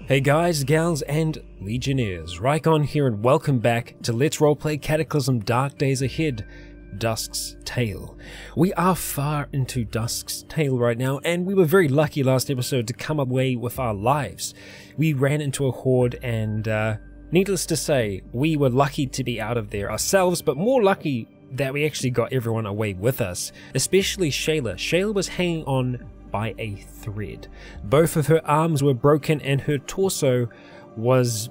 Hey guys, gals, and legionnaires, Rycon here and welcome back to Let's Roleplay Cataclysm Dark Days Ahead, Dusk's Tale. We are far into Dusk's Tale right now, and we were very lucky last episode to come away with our lives. We ran into a horde and, needless to say, we were lucky to be out of there ourselves, but more lucky that we actually got everyone away with us, especially Shayla. Shayla was hanging on by a thread. Both of her arms were broken and her torso was,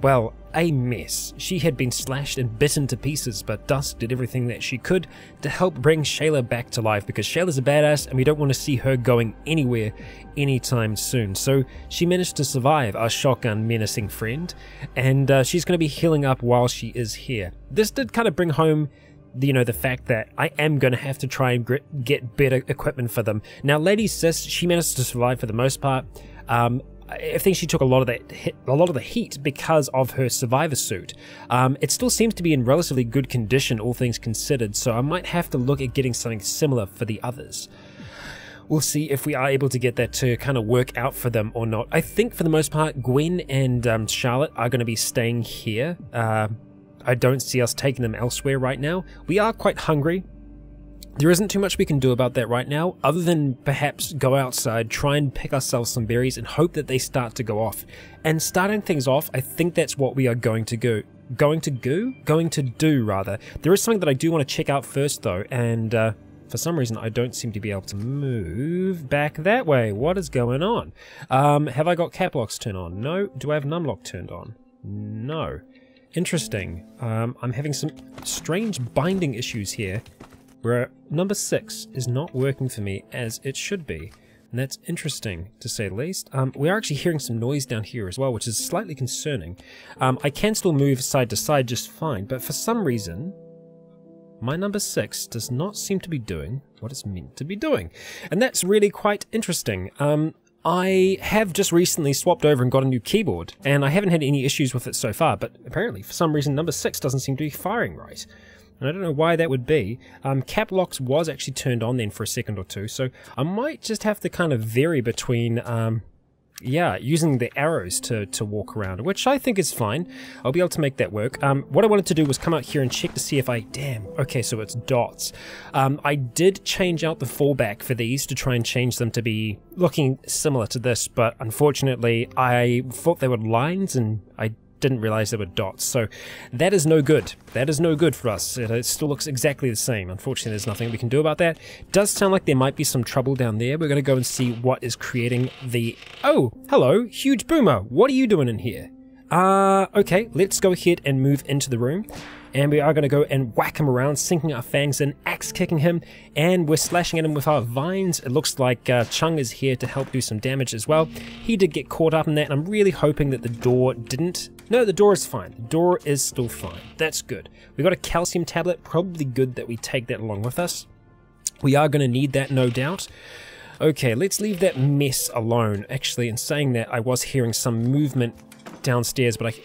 well, a mess. She had been slashed and bitten to pieces, but Dusk did everything that she could to help bring Shayla back to life, because Shayla's a badass and we don't want to see her going anywhere anytime soon. So she managed to survive our shotgun menacing friend, and she's going to be healing up while she is here. This did kind of bring home the fact that I am going to have to try and get better equipment for them. Now, Lady Sis, she managed to survive for the most part. I think she took a lot of the heat because of her survivor suit. It still seems to be in relatively good condition, all things considered, so I might have to look at getting something similar for the others. We'll see if we are able to get that to kind of work out for them or not. I think for the most part, Gwen and Charlotte are going to be staying here. I don't see us taking them elsewhere right now. We are quite hungry. There isn't too much we can do about that right now, other than perhaps go outside, try and pick ourselves some berries and hope that they start to go off. And starting things off, I think that's what we are going to do. Going to do, rather. There is something that I do want to check out first, though, and for some reason I don't seem to be able to move back that way. What is going on? Have I got cap locks turned on? No. Do I have numlock turned on? No. Interesting. I'm having some strange binding issues here where number 6 is not working for me as it should be. And that's interesting, to say the least. We are actually hearing some noise down here as well, which is slightly concerning. I can still move side to side just fine, but for some reason, my number 6 does not seem to be doing what it's meant to be doing. And that's really quite interesting. I have just recently swapped over and got a new keyboard, and I haven't had any issues with it so far, but apparently for some reason number 6 doesn't seem to be firing right. And I don't know why that would be. Cap locks was actually turned on then for a second or two, so I might just have to kind of vary between using the arrows to walk around, which I think is fine. I'll be able to make that work. What I wanted to do was come out here and check to see if okay, so it's dots. I did change out the fallback for these to try and change them to be looking similar to this, but unfortunately I thought they were lines and I didn't realize they were dots, so that is no good. That is no good for us. It still looks exactly the same. Unfortunately, there's nothing we can do about that. It does sound like there might be some trouble down there. We're going to go and see what is creating the... Oh, hello, huge boomer. What are you doing in here? Okay, let's go ahead and move into the room. And we are going to go and whack him around, sinking our fangs in, axe kicking him, and we're slashing at him with our vines. It looks like Chung is here to help do some damage as well. He did get caught up in that, and I'm really hoping that the door didn't. No, the door is fine. The door is still fine. That's good. We got a calcium tablet. Probably good that we take that along with us. We are going to need that, no doubt. Okay, let's leave that mess alone. Actually, in saying that, I was hearing some movement downstairs, but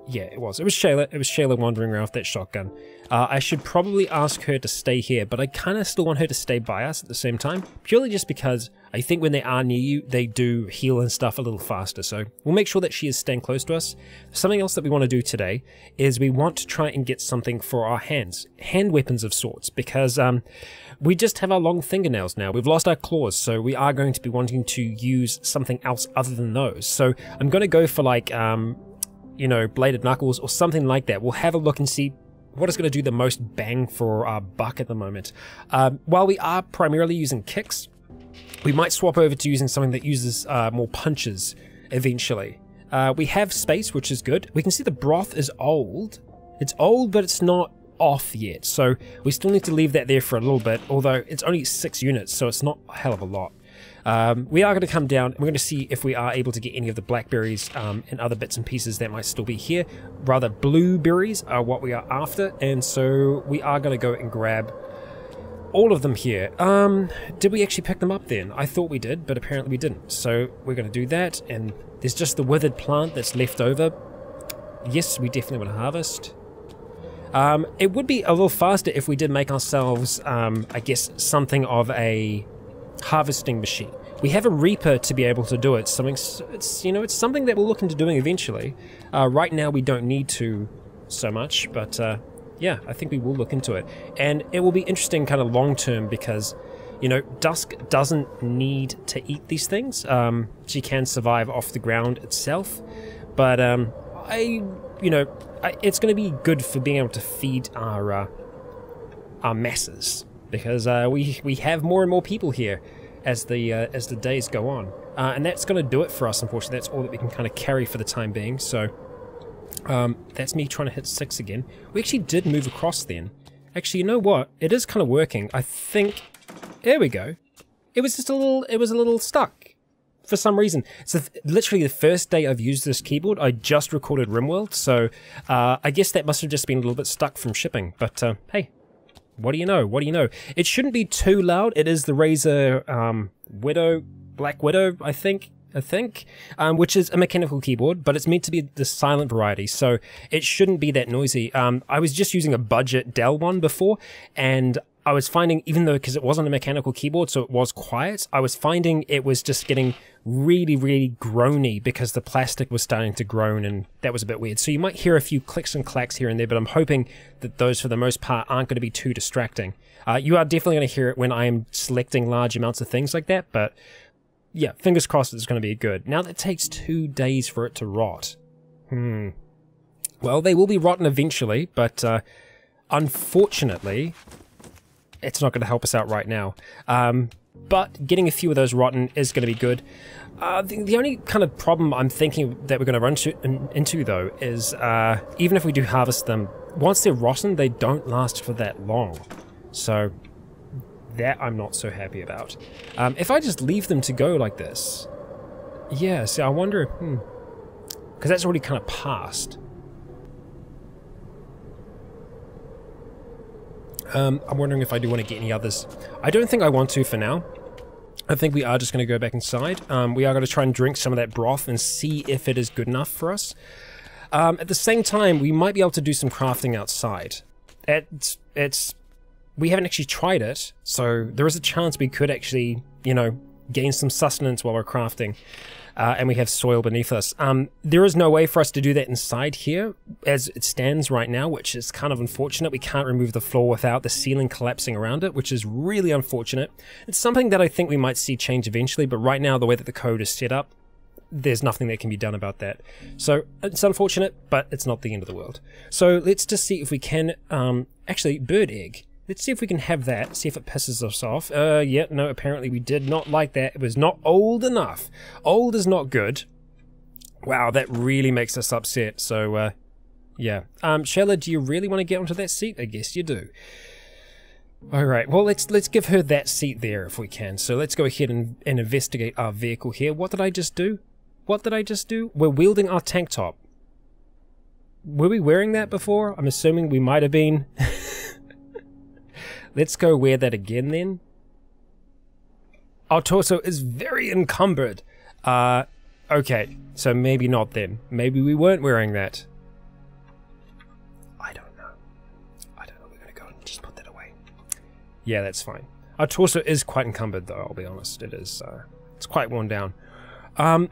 yeah, it was Shayla. It was Shayla wandering around with that shotgun. I should probably ask her to stay here, but I kind of still want her to stay by us at the same time, purely just because I think when they are near you, they do heal and stuff a little faster, so we'll make sure that she is staying close to us. Something else that we want to do today is we want to try and get something for our hands, hand weapons of sorts, because we just have our long fingernails now. We've lost our claws, so we are going to be wanting to use something else other than those. So I'm going to go for like... bladed knuckles or something like that. We'll have a look and see what is going to do the most bang for our buck at the moment. While we are primarily using kicks, we might swap over to using something that uses more punches eventually. We have space, which is good. We can see the broth is old. It's old, but it's not off yet, so we still need to leave that there for a little bit, although it's only 6 units, so it's not a hell of a lot. We are going to come down and we're going to see if we are able to get any of the blackberries and other bits and pieces that might still be here. Rather, blueberries are what we are after, and so we are going to go and grab all of them here. Did we actually pick them up then? I thought we did, but apparently we didn't. So we're going to do that, and there's just the withered plant that's left over. Yes, we definitely want to harvest. It would be a little faster if we did make ourselves, I guess, something of a harvesting machine. We have a Reaper to be able to do it. It's, you know, it's something that we'll look into doing eventually. Right now we don't need to so much, but yeah, I think we will look into it. And it will be interesting kind of long term because, you know, Dusk doesn't need to eat these things. She can survive off the ground itself, but it's going to be good for being able to feed our masses, because we have more and more people here as the days go on, and that's going to do it for us. Unfortunately, that's all that we can kind of carry for the time being. So that's me trying to hit 6 again. We actually did move across then. Actually, you know what? It is kind of working. I think. There we go. It was just a little stuck for some reason. So literally the first day I've used this keyboard, I just recorded RimWorld, so I guess that must have just been a little bit stuck from shipping. But hey, what do you know? What do you know? It shouldn't be too loud. It is the Razer Black Widow, I think, which is a mechanical keyboard, but it's meant to be the silent variety, so it shouldn't be that noisy. I was just using a budget Dell one before, and I was finding, even though, because it wasn't a mechanical keyboard, so it was quiet, I was finding it was just getting really, really groany because the plastic was starting to groan, and that was a bit weird. So you might hear a few clicks and clacks here and there, but I'm hoping that those, for the most part, aren't going to be too distracting. You are definitely going to hear it when I am selecting large amounts of things like that, but yeah, fingers crossed it's going to be good. Now that takes 2 days for it to rot. Well, they will be rotten eventually, but unfortunately, it's not going to help us out right now. But getting a few of those rotten is going to be good. The only kind of problem I'm thinking that we're going to run into, though, is even if we do harvest them, once they're rotten, they don't last for that long. So that I'm not so happy about. If I just leave them to go like this, yeah, see, I wonder, because that's already kind of passed. I'm wondering if I do want to get any others. I don't think I want to for now. I think we are just going to go back inside. We are going to try and drink some of that broth and see if it is good enough for us. At the same time, we might be able to do some crafting outside. We haven't actually tried it, so there is a chance we could actually, you know, gain some sustenance while we're crafting. And we have soil beneath us. There is no way for us to do that inside here as it stands right now, which is kind of unfortunate. We can't remove the floor without the ceiling collapsing around it, which is really unfortunate. It's something that I think we might see change eventually, but right now, the way that the code is set up, there's nothing that can be done about that. So it's unfortunate, but it's not the end of the world. So let's just see if we can, actually, bird egg. Let's see if we can have that, see if it pisses us off. Yeah, no, apparently we did not like that. It was not old enough. Old is not good. Wow, that really makes us upset. So, yeah. Shella, do you really want to get onto that seat? I guess you do. Alright, well, let's give her that seat there if we can. So let's go ahead and investigate our vehicle here. What did I just do? What did I just do? We're wielding our tank top. Were we wearing that before? I'm assuming we might have been. Let's go wear that again then. Our torso is very encumbered. Okay, so maybe not then. Maybe we weren't wearing that. I don't know. We're gonna go and just put that away. Yeah, that's fine. Our torso is quite encumbered though, I'll be honest. It is, it's quite worn down.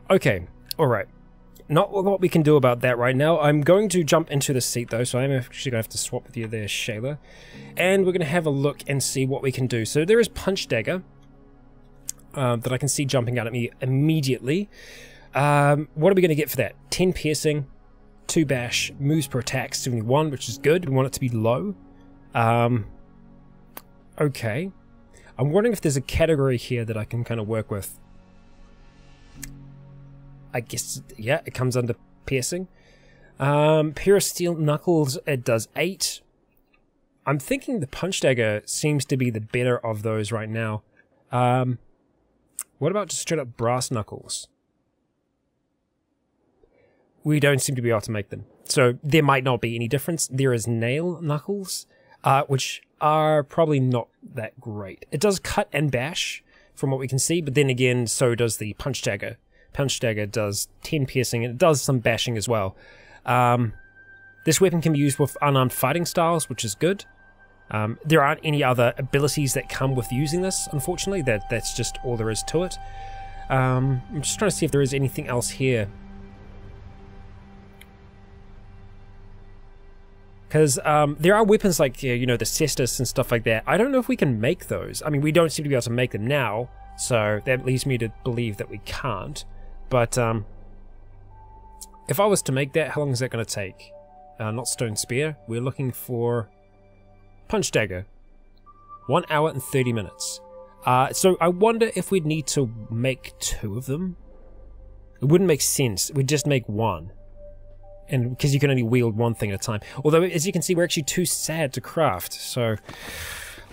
Okay, alright. Not what we can do about that right now. I'm going to jump into the seat though, so I'm actually going to have to swap with you there, Shayla. And we're going to have a look and see what we can do. So there is Punch Dagger that I can see jumping out at me immediately. What are we going to get for that? 10 piercing, 2 bash, moves per attack, 71, which is good. We want it to be low. Okay. I'm wondering if there's a category here that I can kind of work with. I guess, yeah, it comes under piercing. Pair of steel knuckles, it does 8. I'm thinking the punch dagger seems to be the better of those right now. What about just straight up brass knuckles? We don't seem to be able to make them. So there might not be any difference. There is nail knuckles, which are probably not that great. It does cut and bash from what we can see, but then again, so does the punch dagger. Punch dagger does 10 piercing, and it does some bashing as well. This weapon can be used with unarmed fighting styles, which is good. There aren't any other abilities that come with using this, unfortunately. That's just all there is to it. I'm just trying to see if there is anything else here. Because there are weapons like, you know, the cestus and stuff like that. I don't know if we can make those. I mean, we don't seem to be able to make them now, so that leads me to believe that we can't. But if I was to make that, how long is that going to take? Not stone spear. We're looking for punch dagger. 1 hour and 30 minutes. So I wonder if we'd need to make 2 of them. It wouldn't make sense. We'd just make 1. And because you can only wield 1 thing at a time. Although, as you can see, we're actually too sad to craft. So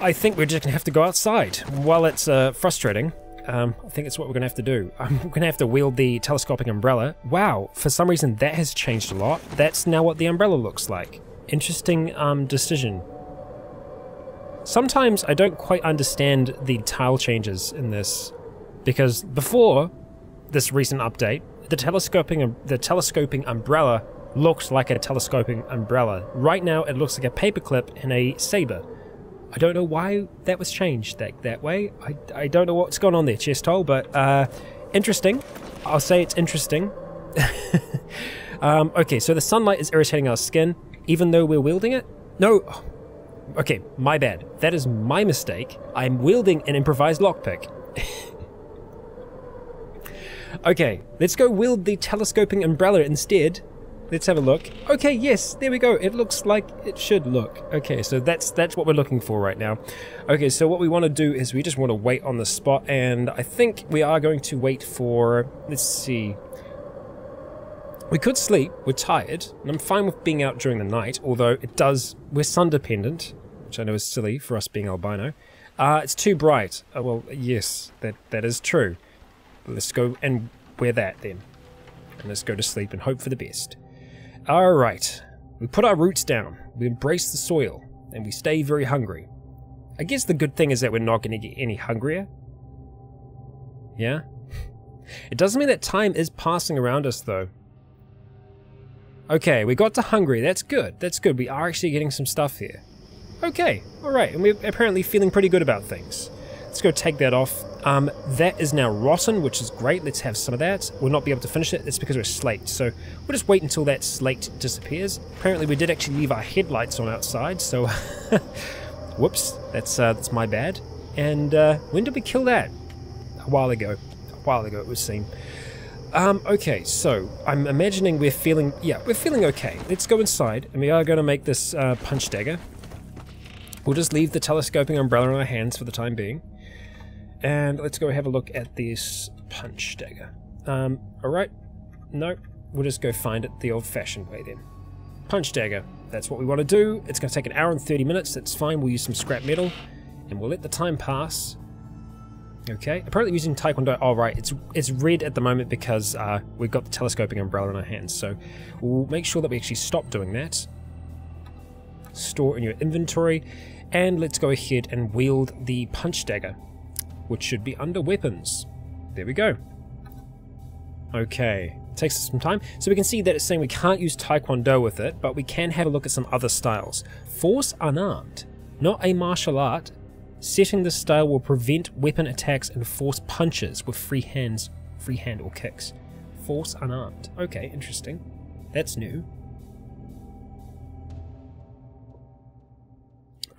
I think we're just going to have to go outside. While it's frustrating, I think it's what we're going to have to do. I'm going to have to wield the telescopic umbrella. Wow, for some reason that has changed a lot. That's now what the umbrella looks like. Interesting decision. Sometimes I don't quite understand the tile changes in this. Because before this recent update, the telescoping umbrella looked like a telescoping umbrella. Right now it looks like a paperclip and a saber. I don't know why that was changed that way. I don't know what's going on there, Chest Hole, but interesting. I'll say it's interesting. Okay, so the sunlight is irritating our skin, even though we're wielding it? No. Okay, my bad. That is my mistake. I'm wielding an improvised lockpick. Okay, let's go wield the telescoping umbrella instead. Let's have a look. Okay, yes, there we go. It looks like it should look. Okay, so that's what we're looking for right now. Okay, so what we want to do is we just want to wait on the spot, and I think we are going to wait for, let's see. We could sleep, we're tired, and I'm fine with being out during the night, although we're sun dependent, which I know is silly for us being albino. It's too bright. Well, yes, that is true. Let's go and wear that then. And let's go to sleep and hope for the best. Alright. We put our roots down. We embrace the soil. And we stay very hungry. I guess the good thing is that we're not going to get any hungrier. Yeah? It doesn't mean that time is passing around us though. Okay, we got to hungry. That's good. That's good. We are actually getting some stuff here. Okay. Alright. And we're apparently feeling pretty good about things. Let's go take that off. That is now rotten, which is great. Let's have some of that. We'll not be able to finish it. It's because we're slate. So we'll just wait until that slate disappears. Apparently we did actually leave our headlights on outside, so whoops, that's my bad. And when did we kill that? A while ago. A while ago it would seem. Okay, so I'm imagining we're feeling okay. Let's go inside, and we are going to make this punch dagger. We'll just leave the telescoping umbrella in our hands for the time being. And let's go have a look at this punch dagger. Alright. No, we'll just go find it the old-fashioned way then. Punch dagger. That's what we want to do. It's going to take 1 hour and 30 minutes. That's fine. We'll use some scrap metal. And we'll let the time pass. Okay. Apparently using Taekwondo. Oh, right. It's red at the moment because we've got the telescoping umbrella in our hands. So we'll make sure that we actually stop doing that. Store in your inventory. And let's go ahead and wield the punch dagger, which should be under weapons. There we go. Okay, takes us some time. So we can see that it's saying we can't use Taekwondo with it, but we can have a look at some other styles. Force unarmed, not a martial art. Setting this style will prevent weapon attacks and force punches with free hand or kicks. Force unarmed. Okay, interesting. That's new.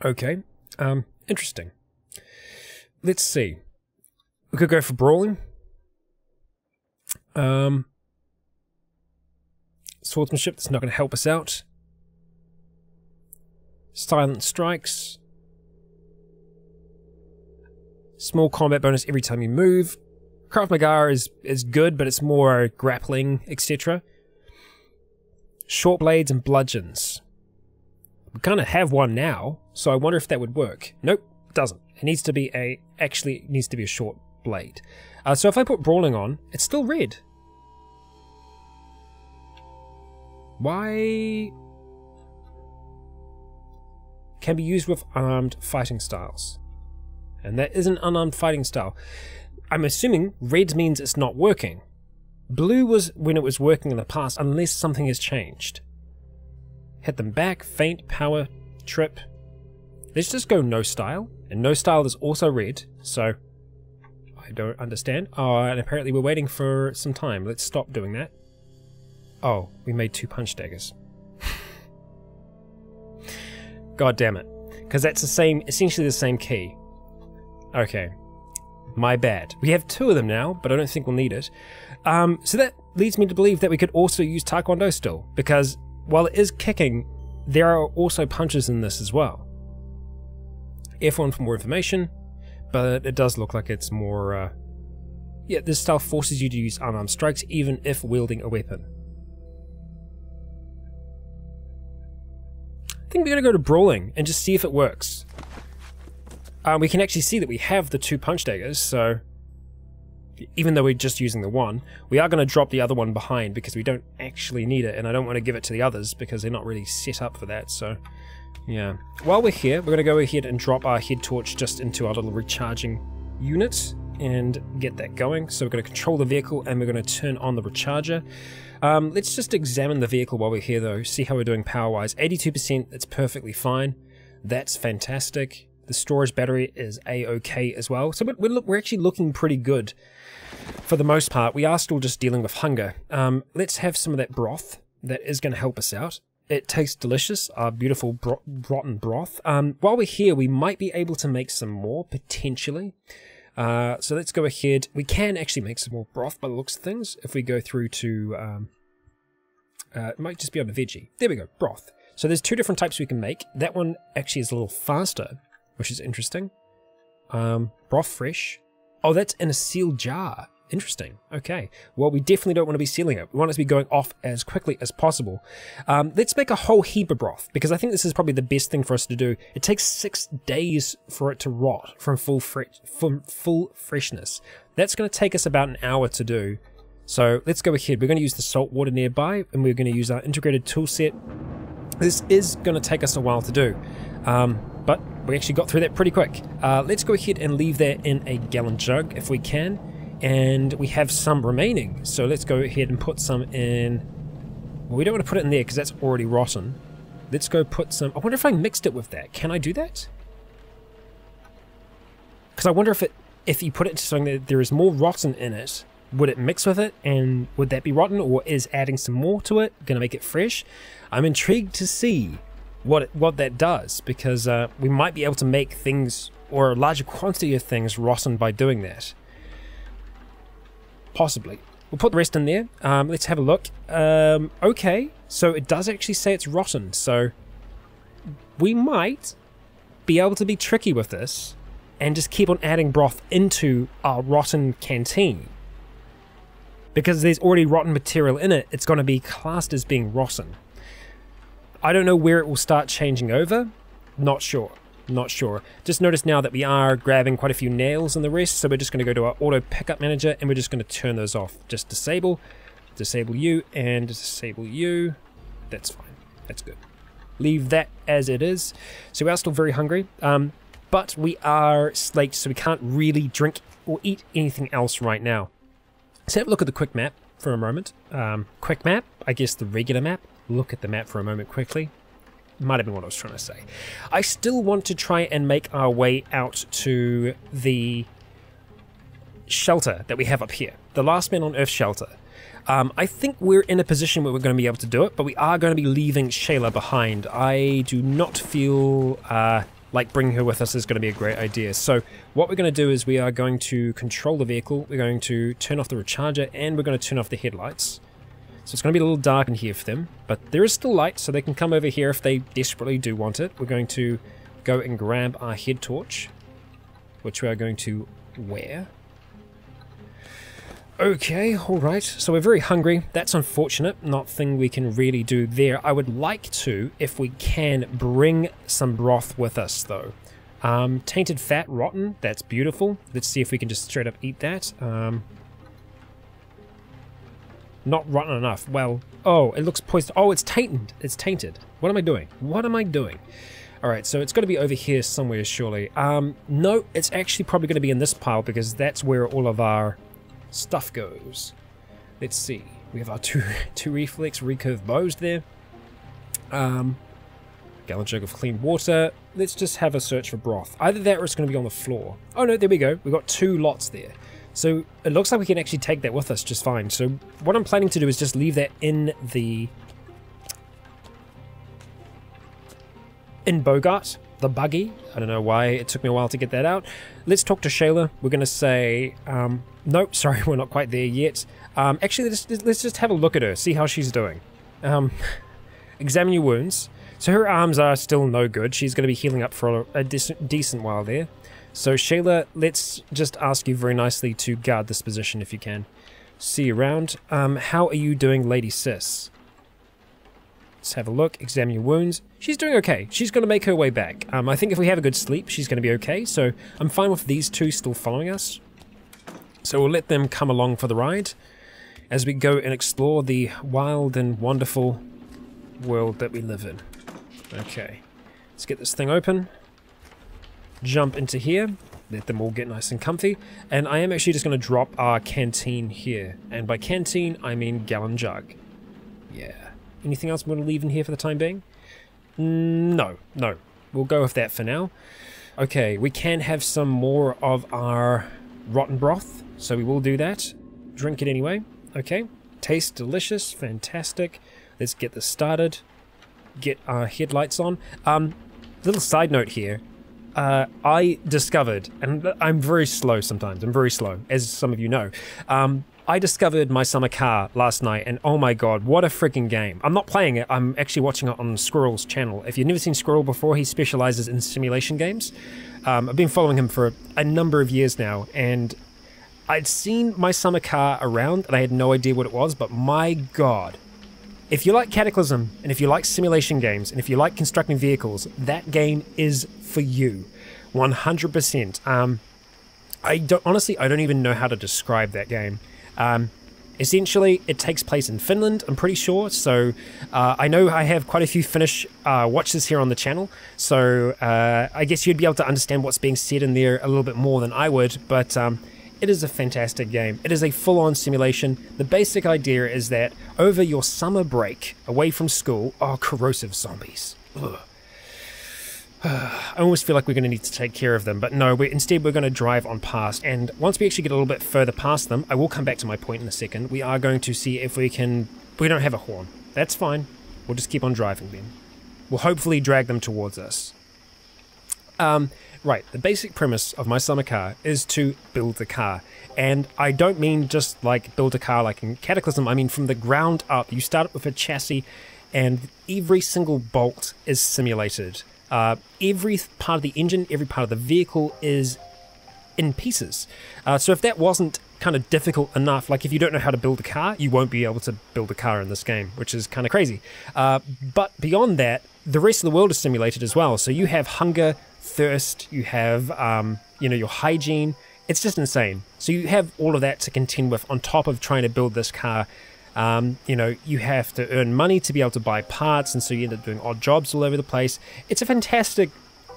Okay, interesting. Let's see. We could go for brawling. Swordsmanship, that's not going to help us out. Silent strikes. Small combat bonus every time you move. Krav Maga is good, but it's more grappling, etc. Short blades and bludgeons. We kind of have one now, so I wonder if that would work. Nope, it doesn't. It needs to be a short blade. So if I put brawling on, it's still red. Why? Can be used with unarmed fighting styles. And that is an unarmed fighting style. I'm assuming red means it's not working. Blue was when it was working in the past, unless something has changed. Hit them back, feint, power, trip. Let's just go no style. And no style is also red, so I don't understand. Oh, and apparently we're waiting for some time. Let's stop doing that. Oh, we made 2 punch daggers. God damn it. Because that's the same, essentially the same key. Okay. My bad. We have 2 of them now, but I don't think we'll need it. So that leads me to believe that we could also use Taekwondo still, because while it is kicking, there are also punches in this as well. F1 for more information, but it does look like it's more... yeah, this style forces you to use unarmed strikes even if wielding a weapon. I think we're going to go to brawling and just see if it works. We can actually see that we have the 2 punch daggers, so even though we're just using the 1, we are going to drop the other one behind because we don't actually need it, and I don't want to give it to the others because they're not really set up for that, so yeah. While we're here, we're going to go ahead and drop our head torch just into our little recharging unit and get that going. So we're going to control the vehicle and we're going to turn on the recharger. Let's just examine the vehicle while we're here though, see how we're doing power-wise. 82%, that's perfectly fine. That's fantastic. The storage battery is a-okay as well. So we're actually looking pretty good for the most part. We are still just dealing with hunger. Let's have some of that broth. That is going to help us out. It tastes delicious, our beautiful rotten broth. While we're here, we might be able to make some more, potentially. So let's go ahead. We can actually make some more broth by the looks of things if we go through to... it might just be on the veggie. There we go, broth. So there's 2 different types we can make. That one actually is a little faster, which is interesting. Broth fresh. Oh, that's in a sealed jar. Interesting. Okay. Well, we definitely don't want to be sealing it. We want it to be going off as quickly as possible. Let's make a whole heap of broth, because I think this is probably the best thing for us to do. It takes 6 days for it to rot from full freshness. That's going to take us about an hour to do. So let's go ahead. We're going to use the salt water nearby, and we're going to use our integrated tool set. This is going to take us a while to do, but we actually got through that pretty quick. Let's go ahead and leave that in a gallon jug if we can. And we have some remaining, so let's go ahead and put some in. Well, we don't want to put it in there because that's already rotten. Let's go put some. I wonder if I mixed it with that. Can I do that? Because I wonder if you put it into something that there is more rotten in it, would it mix with it, and would that be rotten, or is adding some more to it going to make it fresh? I'm intrigued to see what that does, because we might be able to make things, or a larger quantity of things, rotten by doing that. Possibly. We'll put the rest in there. Let's have a look. Okay, so it does actually say it's rotten, so we might be able to be tricky with this and just keep on adding broth into our rotten canteen. Because there's already rotten material in it, it's going to be classed as being rotten. I don't know where it will start changing over. Not sure. Not sure. Just notice now that we are grabbing quite a few nails and the rest, so we're just going to go to our auto pickup manager and we're just going to turn those off. Just disable you, and disable you. That's fine. That's good. Leave that as it is. So we are still very hungry, but we are slaked, so we can't really drink or eat anything else right now. Let's have a look at the quick map for a moment. Quick map, I guess the regular map. Look at the map for a moment quickly. Might have been what I was trying to say. I still want to try and make our way out to the shelter that we have up here. The Last Man on Earth shelter. I think we're in a position where we're going to be able to do it, but we are going to be leaving Shayla behind. I do not feel like bringing her with us is going to be a great idea. So what we're going to do is we are going to control the vehicle. We're going to turn off the recharger, and we're going to turn off the headlights. So it's going to be a little dark in here for them, but there is still light, so they can come over here if they desperately do want it. We're going to go and grab our head torch, which we are going to wear. Okay, alright, so we're very hungry. That's unfortunate, nothing we can really do there. I would like to, if we can, bring some broth with us, though. Tainted fat, rotten, that's beautiful. Let's see if we can just straight up eat that. Not rotten enough. Well, oh, it looks poisoned. Oh, it's tainted. It's tainted. What am I doing? What am I doing? Alright, so it's got to be over here somewhere, surely. No, it's actually probably going to be in this pile, because that's where all of our stuff goes. Let's see. We have our two reflex recurve bows there. Gallon jug of clean water. Let's just have a search for broth. Either that or it's going to be on the floor. Oh no, there we go. We've got 2 lots there. So it looks like we can actually take that with us just fine. So what I'm planning to do is just leave that in Bogart, the buggy. I don't know why it took me a while to get that out. Let's talk to Shayla. We're going to say, nope, sorry, we're not quite there yet. Actually, let's just have a look at her, see how she's doing. Examine your wounds. So her arms are still no good. She's going to be healing up for a decent while there. So Shayla, let's just ask you very nicely to guard this position if you can. See you around. How are you doing, Lady Sis? Let's have a look, examine your wounds. She's doing okay. She's going to make her way back. I think if we have a good sleep, she's going to be okay. So I'm fine with these two still following us. So we'll let them come along for the ride as we go and explore the wild and wonderful world that we live in. Okay, let's get this thing open. Jump into here. Let them all get nice and comfy. And I am actually just going to drop our canteen here. And by canteen, I mean gallon jug. Yeah. Anything else we want to leave in here for the time being? No. We'll go with that for now. Okay, we can have some more of our rotten broth, so we will do that. Drink it anyway. Okay, tastes delicious, fantastic. Let's get this started. Get our headlights on. Little side note here. I discovered, and I'm very slow sometimes, I'm very slow, as some of you know. I discovered My Summer Car last night, and oh my god, what a freaking game. I'm not playing it, I'm actually watching it on Squirrel's channel. If you've never seen Squirrel before, he specializes in simulation games. I've been following him for a number of years now, and I'd seen My Summer Car around, and I had no idea what it was, but my god. If you like Cataclysm, and if you like simulation games, and if you like constructing vehicles, that game is for you. 100%. Honestly, I don't even know how to describe that game. Essentially, it takes place in Finland, I'm pretty sure, so I know I have quite a few Finnish watchers here on the channel, so I guess you'd be able to understand what's being said in there a little bit more than I would, but it is a fantastic game. It is a full-on simulation. The basic idea is that over your summer break, away from school, corrosive zombies. Ugh. I almost feel like we're going to need to take care of them, but no, instead we're going to drive on past, and once we actually get a little bit further past them, I will come back to my point in a second, we are going to see if we don't have a horn. That's fine. We'll just keep on driving then. We'll hopefully drag them towards us. Right, the basic premise of My Summer Car is to build the car, and I don't mean just like build a car like in Cataclysm, I mean from the ground up. You start with a chassis, and every single bolt is simulated. Every part of the engine, every part of the vehicle is in pieces. So if that wasn't kind of difficult enough, like if you don't know how to build a car, you won't be able to build a car in this game, which is kind of crazy. But beyond that, the rest of the world is simulated as well. So you have hunger, thirst, you have, your hygiene. It's just insane. So you have all of that to contend with on top of trying to build this car. You have to earn money to be able to buy parts, and so you end up doing odd jobs all over the place. It's a fantastic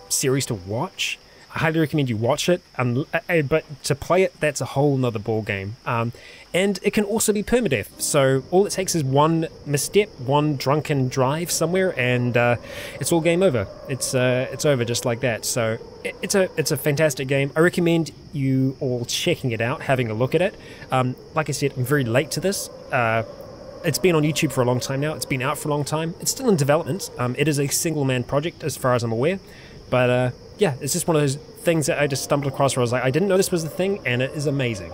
series to watch. I highly recommend you watch it, but to play it, that's a whole nother ball game. And it can also be permadeath, so all it takes is one misstep, one drunken drive somewhere, and it's all game over. It's over just like that. So it's a fantastic game. I recommend you all checking it out, having a look at it. Like I said, I'm very late to this. It's been on YouTube for a long time now. It's been out for a long time. It's still in development. It is a single-man project as far as I'm aware, but yeah, it's just one of those things that I just stumbled across where I was like, I didn't know this was a thing, and it is amazing.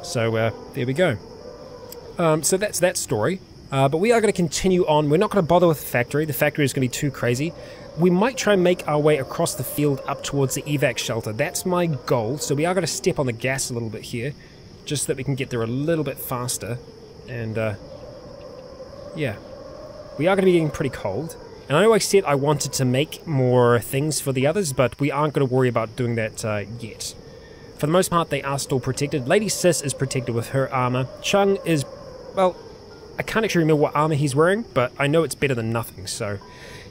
So there we go. So that's that story. But we are going to continue on. We're not going to bother with the factory. The factory is going to be too crazy. We might try and make our way across the field up towards the evac shelter. That's my goal. So we are going to step on the gas a little bit here, just so that we can get there a little bit faster. And yeah, we are going to be getting pretty cold. And I know I said I wanted to make more things for the others, but we aren't going to worry about doing that yet. For the most part, they are still protected. Lady Sis is protected with her armor. Chung is, well, I can't actually remember what armor he's wearing, but I know it's better than nothing, so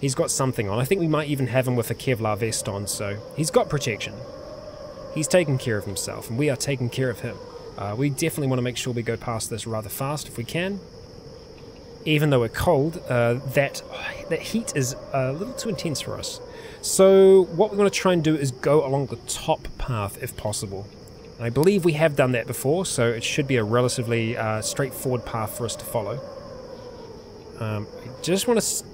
he's got something on. I think we might even have him with a Kevlar vest on, so he's got protection. He's taking care of himself, and we are taking care of him. We definitely want to make sure we go past this rather fast if we can. Even though we're cold, that heat is a little too intense for us. So what we're going to try and do is go along the top path if possible. And I believe we have done that before, so it should be a relatively straightforward path for us to follow. I just want to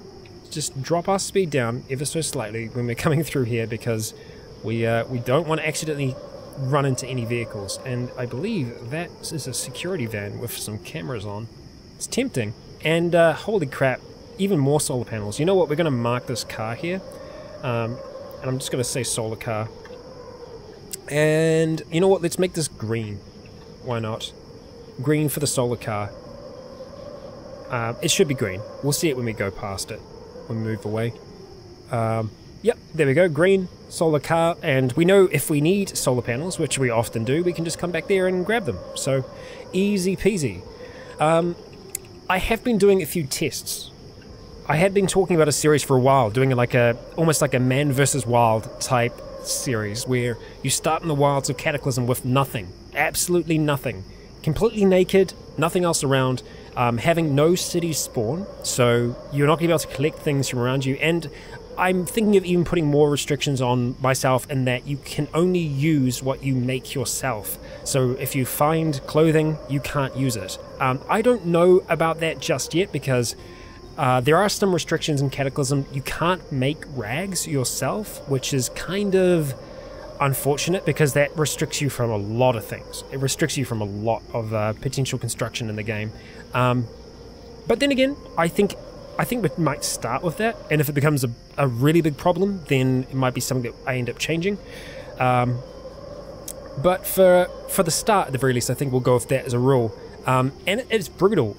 just drop our speed down ever so slightly when we're coming through here, because we don't want to accidentally run into any vehicles. And I believe that is a security van with some cameras on. It's tempting. And holy crap, even more solar panels. You know what, we're going to mark this car here. And I'm just going to say solar car. And you know what, let's make this green. Why not? Green for the solar car. It should be green. We'll see it when we go past it, when we move away. Yep, there we go, green, solar car, and we know if we need solar panels, which we often do, we can just come back there and grab them. So, easy peasy. I have been doing a few tests. I had been talking about a series for a while, doing like almost like a man versus wild type series, where you start in the wilds of Cataclysm with nothing, absolutely nothing, completely naked, nothing else around, having no cities spawn, so you're not going to be able to collect things from around you. And I'm thinking of even putting more restrictions on myself in that you can only use what you make yourself. So if you find clothing, you can't use it. I don't know about that just yet, because there are some restrictions in Cataclysm. You can't make rags yourself, which is kind of unfortunate, because that restricts you from a lot of things. It restricts you from a lot of potential construction in the game. But then again, I think we might start with that, and if it becomes a really big problem, then it might be something that I end up changing. But for the start, at the very least, I think we'll go with that as a rule. And it's brutal,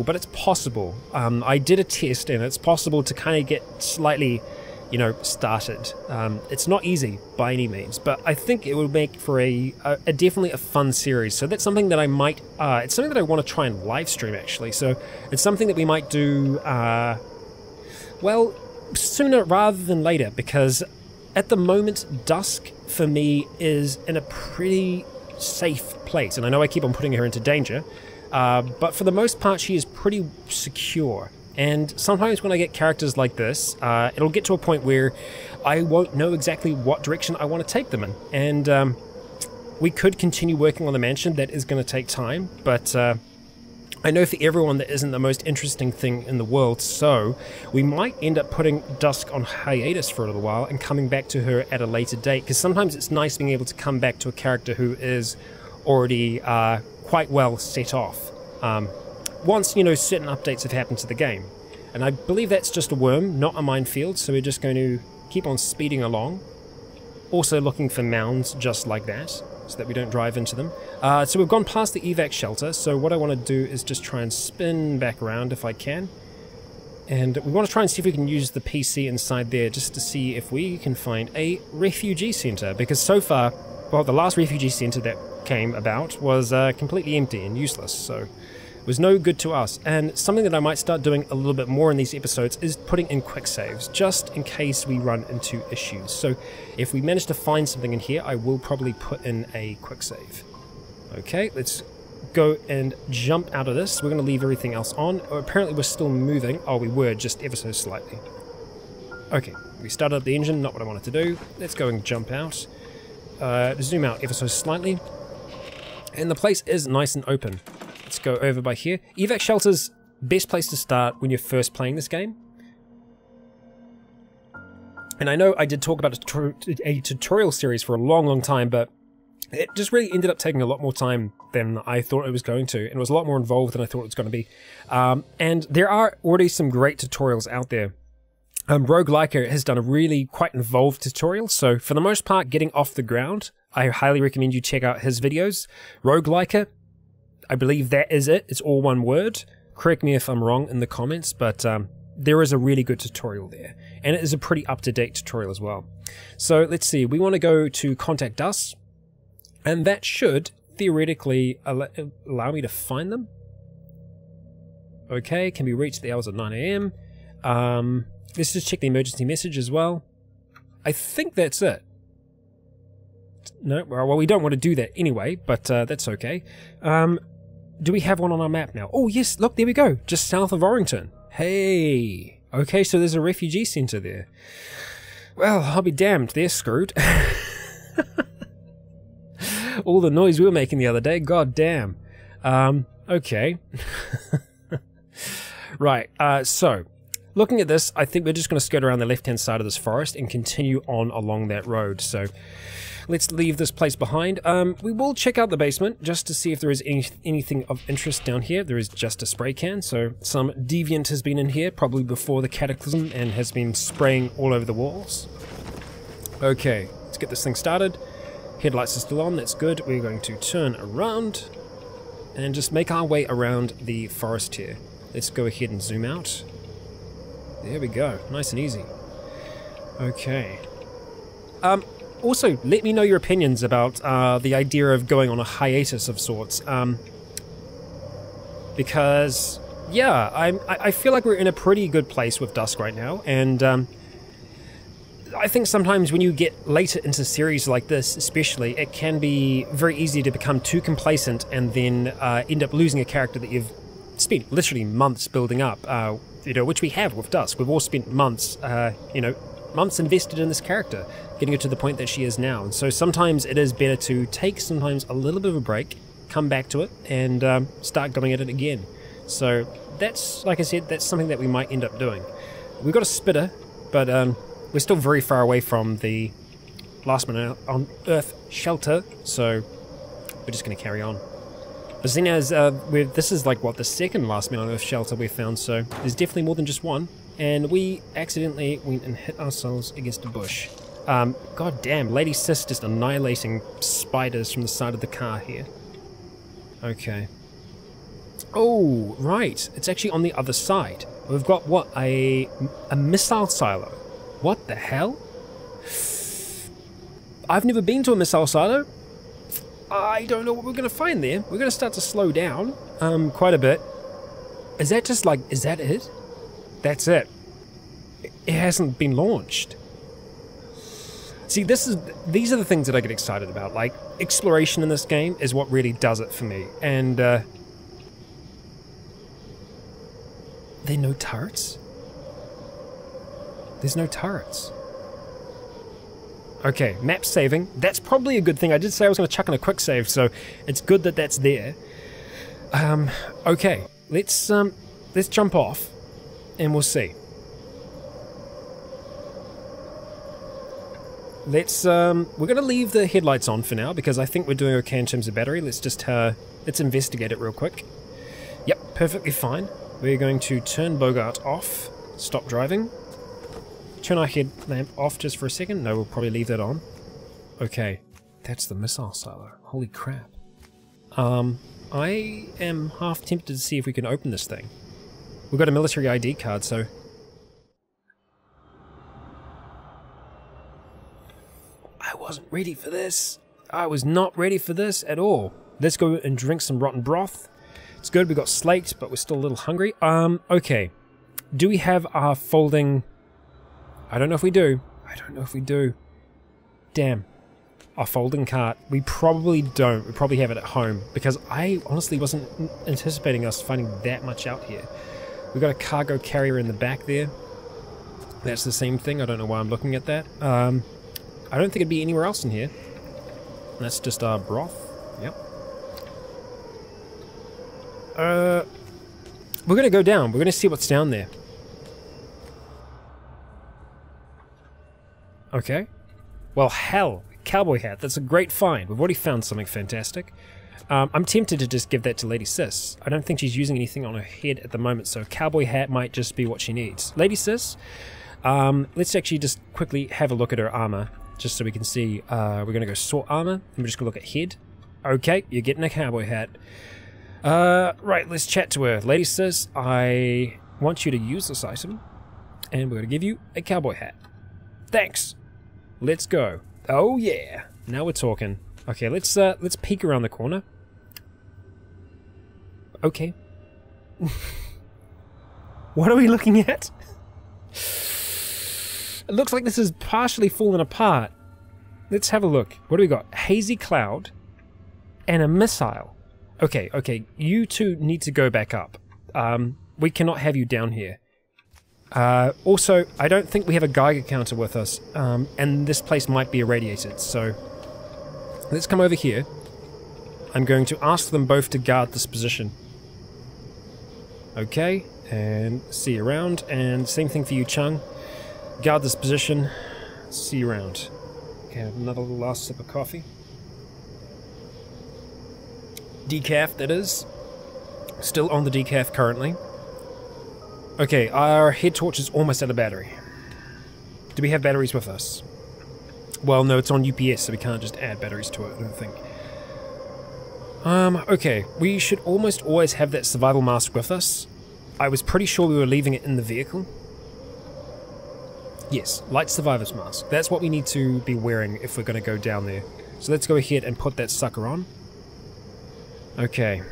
but it's possible. I did a test, and it's possible to kind of get slightly, you know, started. It's not easy by any means, but I think it would make for a definitely a fun series. So that's something that I might, it's something that I want to try and live stream, actually. So it's something that we might do, well, sooner rather than later, because at the moment, Dusk, for me, is in a pretty safe place. And I know I keep on putting her into danger, but for the most part, she is pretty secure. And sometimes when I get characters like this, it'll get to a point where I won't know exactly what direction I want to take them in. And we could continue working on the mansion. That is going to take time, but I know for everyone that isn't the most interesting thing in the world, so we might end up putting Dusk on hiatus for a little while and coming back to her at a later date, because sometimes it's nice being able to come back to a character who is already quite well set off. Once, you know, certain updates have happened to the game. And I believe that's just a worm, not a minefield, so we're just going to keep on speeding along. Also looking for mounds just like that, so that we don't drive into them. So we've gone past the evac shelter, so what I want to do is just try and spin back around if I can. And we want to try and see if we can use the PC inside there, just to see if we can find a refugee center, because so far, well, the last refugee center that came about was completely empty and useless, so it was no good to us. And something that I might start doing a little bit more in these episodes is putting in quick saves, just in case we run into issues. So if we manage to find something in here, I will probably put in a quick save. Okay, let's go and jump out of this. We're going to leave everything else on. Oh, apparently we're still moving. Oh, we were just ever so slightly. Okay, we started up the engine, not what I wanted to do. Let's go and jump out. Zoom out ever so slightly. And the place is nice and open. Let's go over by here. Evac shelter's best place to start when you're first playing this game. And I know I did talk about a tutorial series for a long time, but it just really ended up taking a lot more time than I thought it was going to, and it was a lot more involved than I thought it was going to be. And there are already some great tutorials out there. Rycon has done a really quite involved tutorial, so for the most part, getting off the ground, I highly recommend you check out his videos. Rycon, I believe that is it. It's all one word. Correct me if I'm wrong in the comments, but there is a really good tutorial there. And it is a pretty up-to-date tutorial as well. So let's see. We want to go to Contact Us. And that should theoretically allow me to find them. Okay, can be reached at the hours of 9 AM. Let's just check the emergency message as well. I think that's it. No, well, we don't want to do that anyway, but that's okay. Do we have one on our map now? Oh, yes, look, there we go. Just south of Orrington. Hey. Okay, so there's a refugee center there. Well, I'll be damned. They're screwed. All the noise we were making the other day, god damn. Okay. Right, so, looking at this, I think we're just going to skirt around the left-hand side of this forest and continue on along that road, so let's leave this place behind. We will check out the basement just to see if there is anything of interest down here. There is just a spray can, so some deviant has been in here, probably before the Cataclysm, and has been spraying all over the walls. Okay, let's get this thing started. Headlights are still on, that's good. We're going to turn around and just make our way around the forest here. Let's go ahead and zoom out. There we go, nice and easy. Okay. Also, let me know your opinions about the idea of going on a hiatus of sorts. Because, yeah, I feel like we're in a pretty good place with Dusk right now, and I think sometimes when you get later into series like this, especially, it can be very easy to become too complacent and then end up losing a character that you've spent literally months building up, you know, which we have with Dusk. We've all spent months, you know, months invested in this character, getting her to the point that she is now. And so sometimes it is better to take sometimes a little bit of a break, come back to it, and start going at it again. So that's, like I said, that's something that we might end up doing. We've got a spitter, but we're still very far away from the last man on Earth shelter, so we're just going to carry on. But seeing as this is like, what, the second last man on Earth shelter we've found, so there's definitely more than just one. And we accidentally went and hit ourselves against a bush. God damn, Lady Sis just annihilating spiders from the side of the car here. Okay. Oh, right. It's actually on the other side. We've got, what, a missile silo. What the hell? I've never been to a missile silo. I don't know what we're going to find there. We're going to start to slow down quite a bit. Is that just like, is that it? That's it. It hasn't been launched. See, these are the things that I get excited about. Like, exploration in this game is what really does it for me. And, there are no turrets? There's no turrets. Okay, map saving. That's probably a good thing. I did say I was going to chuck in a quick save, so it's good that that's there. Okay, let's jump off, and we'll see. We're going to leave the headlights on for now, because I think we're doing okay in terms of battery. Let's just, let's investigate it real quick. Yep, perfectly fine. We're going to turn Bogart off, stop driving. Turn our headlamp off just for a second. No, we'll probably leave that on. Okay, that's the missile silo. Holy crap. I am half tempted to see if we can open this thing. We've got a military ID card, so... I wasn't ready for this. I was not ready for this at all. Let's go and drink some rotten broth. It's good, we got slate, but we're still a little hungry. Okay. Do we have our folding... I don't know if we do. I don't know if we do. Damn. Our folding cart. We probably don't. We probably have it at home, because I honestly wasn't anticipating us finding that much out here. We've got a cargo carrier in the back there. That's the same thing. I don't know why I'm looking at that. I don't think it'd be anywhere else in here. That's just our broth. Yep. We're gonna go down. We're gonna see what's down there. Okay. Well, hell. Cowboy hat. That's a great find. We've already found something fantastic. I'm tempted to just give that to Lady Sis. I don't think she's using anything on her head at the moment, so cowboy hat might just be what she needs. Lady Sis, let's actually just quickly have a look at her armor, just so we can see. We're going to go sort armor, and we're just going to look at head. Okay, you're getting a cowboy hat. Right, let's chat to her. Lady Sis, I want you to use this item, and we're going to give you a cowboy hat. Thanks. Let's go. Oh yeah, now we're talking. Okay, let's peek around the corner. Okay. What are we looking at? It looks like this is partially fallen apart. Let's have a look. What do we got? Hazy cloud and a missile. Okay, okay, you two need to go back up. We cannot have you down here. Also, I don't think we have a Geiger counter with us, and this place might be irradiated, so let's come over here. I'm going to ask them both to guard this position. Okay, and see you around, and same thing for you, Chung. Guard this position, see you around. Okay, have another last sip of coffee. Decaf, that is. Still on the decaf currently. Okay, our head torch is almost out of battery. Do we have batteries with us? Well, no, it's on UPS, so we can't just add batteries to it, I don't think. Okay, we should almost always have that survival mask with us. I was pretty sure we were leaving it in the vehicle. Yes, light survivor's mask. That's what we need to be wearing if we're going to go down there. So let's go ahead and put that sucker on. Okay.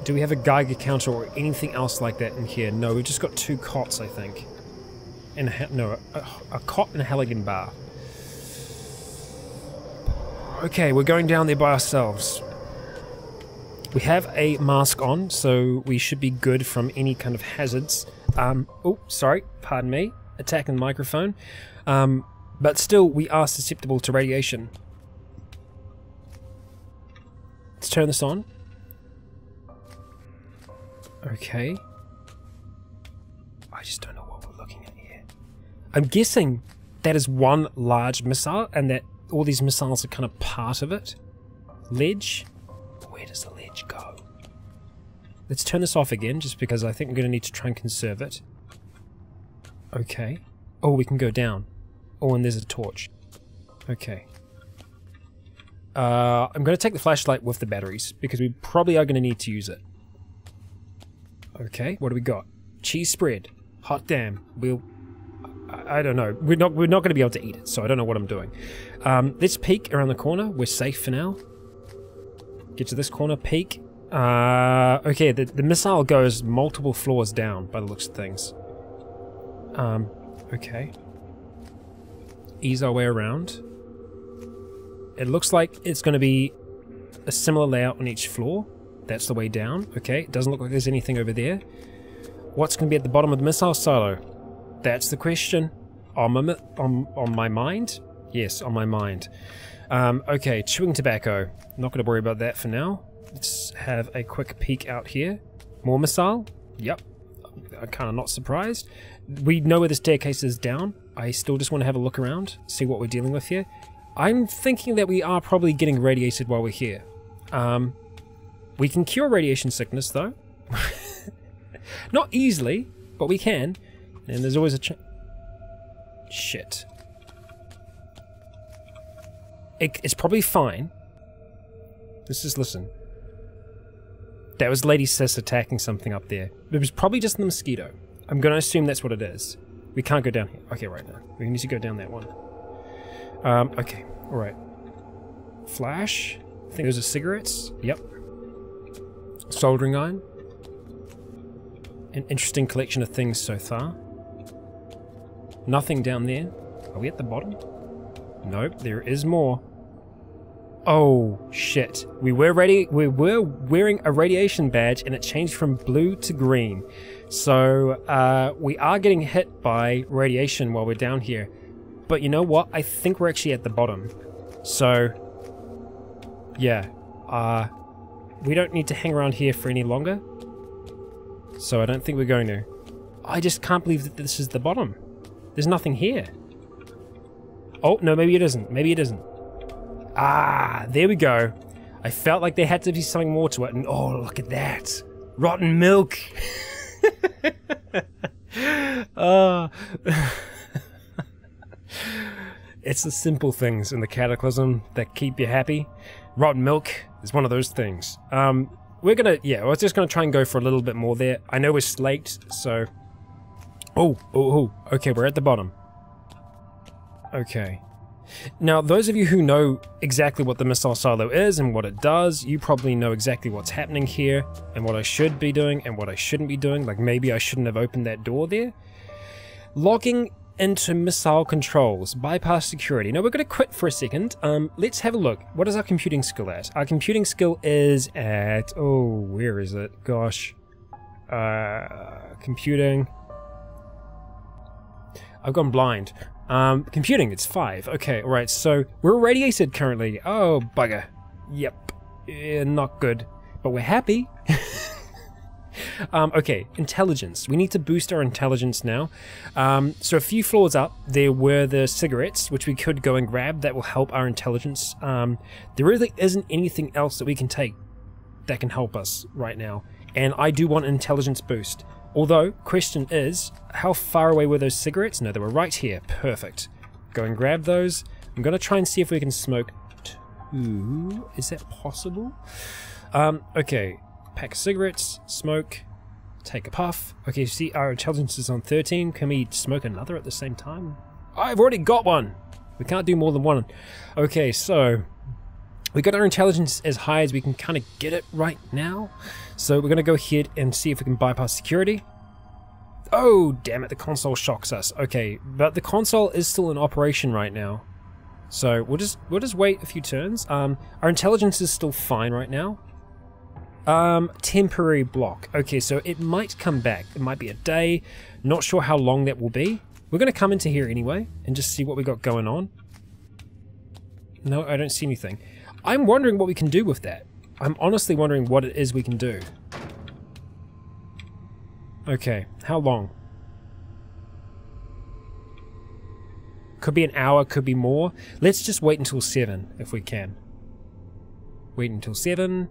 Do we have a Geiger counter or anything else like that in here? No, we've just got 2 cots, I think. And a cot and a Halligan bar. Okay, we're going down there by ourselves. We have a mask on, so we should be good from any kind of hazards. Oh, sorry, pardon me, attacking the microphone. But still, we are susceptible to radiation. Let's turn this on. Okay. I just don't know what we're looking at here. I'm guessing that is one large missile, and that all these missiles are kind of part of it. Ledge? Where does the ledge go? Let's turn this off again, just because I think we're going to need to try and conserve it. Okay. Oh, we can go down. Oh, and there's a torch. Okay. I'm going to take the flashlight with the batteries, because we probably are going to need to use it. Okay, what do we got? Cheese spread. Hot damn. I don't know. We're not going to be able to eat it, so I don't know what I'm doing. Let's peek around the corner. We're safe for now. Get to this corner, peek. Okay, the missile goes multiple floors down by the looks of things. Okay. Ease our way around. It looks like it's going to be a similar layout on each floor. That's the way down. Okay, it doesn't look like there's anything over there. What's going to be at the bottom of the missile silo? That's the question. On my mind? Yes, on my mind. Okay, chewing tobacco. Not going to worry about that for now. Let's have a quick peek out here. More missile? Yep. I'm kind of not surprised. We know where the staircase is down. I still just want to have a look around, see what we're dealing with here. I'm thinking that we are probably getting radiated while we're here. We can cure radiation sickness, though. Not easily, but we can. And there's always a shit. It's probably fine. Let's just listen. That was Lady Sis attacking something up there. It was probably just the mosquito. I'm going to assume that's what it is. We can't go down here. Okay, right now. We need to go down that one. Okay, alright. Flash. I think those are cigarettes. Yep. Soldering iron. An interesting collection of things so far. Nothing down there. Are we at the bottom? Nope, there is more. Oh shit. We were wearing a radiation badge and it changed from blue to green. So we are getting hit by radiation while we're down here. But you know what? I think we're actually at the bottom. So yeah. We don't need to hang around here for any longer. So I don't think we're going to. I just can't believe that this is the bottom. There's nothing here. Oh, no, maybe it isn't. Maybe it isn't. Ah, there we go. I felt like there had to be something more to it. And oh, look at that. Rotten milk. It's the simple things in the Cataclysm that keep you happy. Rotten milk is one of those things. We're just gonna try and go for a little bit more there. I know we're slaked, so... Oh, okay, we're at the bottom. Okay. Now, those of you who know exactly what the missile silo is and what it does, you probably know exactly what's happening here, and what I should be doing and what I shouldn't be doing. Like, maybe I shouldn't have opened that door there. Logging into missile controls, bypass security. Now we're going to quit for a second. Let's have a look. What is our computing skill at? Our computing skill is at... Oh, where is it? Gosh. Computing. I've gone blind. Computing, it's 5. Okay, alright, so we're irradiated currently. Oh, bugger. Yep. Not good. But we're happy. Okay, intelligence. We need to boost our intelligence now. So a few floors up, there were the cigarettes, which we could go and grab. That will help our intelligence. There really isn't anything else that we can take that can help us right now. And I do want an intelligence boost. Although, question is, how far away were those cigarettes? No, they were right here. Perfect. Go and grab those. I'm going to try and see if we can smoke 2. Is that possible? Okay. Pack of cigarettes, smoke, take a puff. Okay, see, our intelligence is on 13. Can we smoke another at the same time? I've already got one! We can't do more than one. Okay, so we got our intelligence as high as we can kind of get it right now. So we're going to go ahead and see if we can bypass security. Oh, damn it, the console shocks us. Okay, but the console is still in operation right now. So we'll just wait a few turns. Our intelligence is still fine right now. Temporary block. Okay, so it might come back. It might be a day. Not sure how long that will be. We're going to come into here anyway and just see what we got going on. No, I don't see anything. I'm wondering what we can do with that. I'm honestly wondering what it is we can do. Okay, how long? Could be an hour, could be more. Let's just wait until 7 if we can. Wait until 7.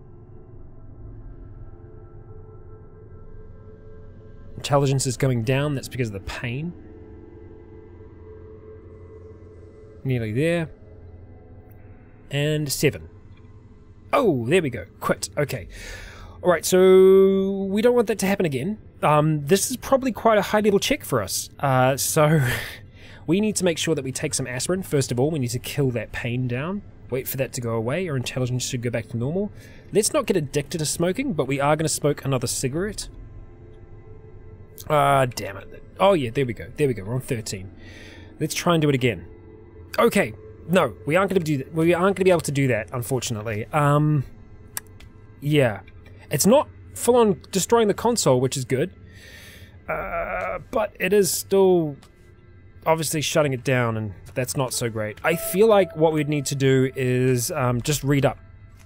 Intelligence is going down, that's because of the pain. Nearly there. And 7. Oh, there we go. Quit. Okay. Alright, so we don't want that to happen again. This is probably quite a high level check for us. So we need to make sure that we take some aspirin. First of all, we need to kill that pain down. Wait for that to go away. Our intelligence should go back to normal. Let's not get addicted to smoking, but we are going to smoke another cigarette. Damn it. Oh yeah, there we go. There we go. We're on 13. Let's try and do it again. Okay. No, we aren't going to do that. We aren't going to be able to do that, unfortunately. Yeah. It's not full on destroying the console, which is good. But it is still obviously shutting it down, and that's not so great. I feel like what we'd need to do is just read up.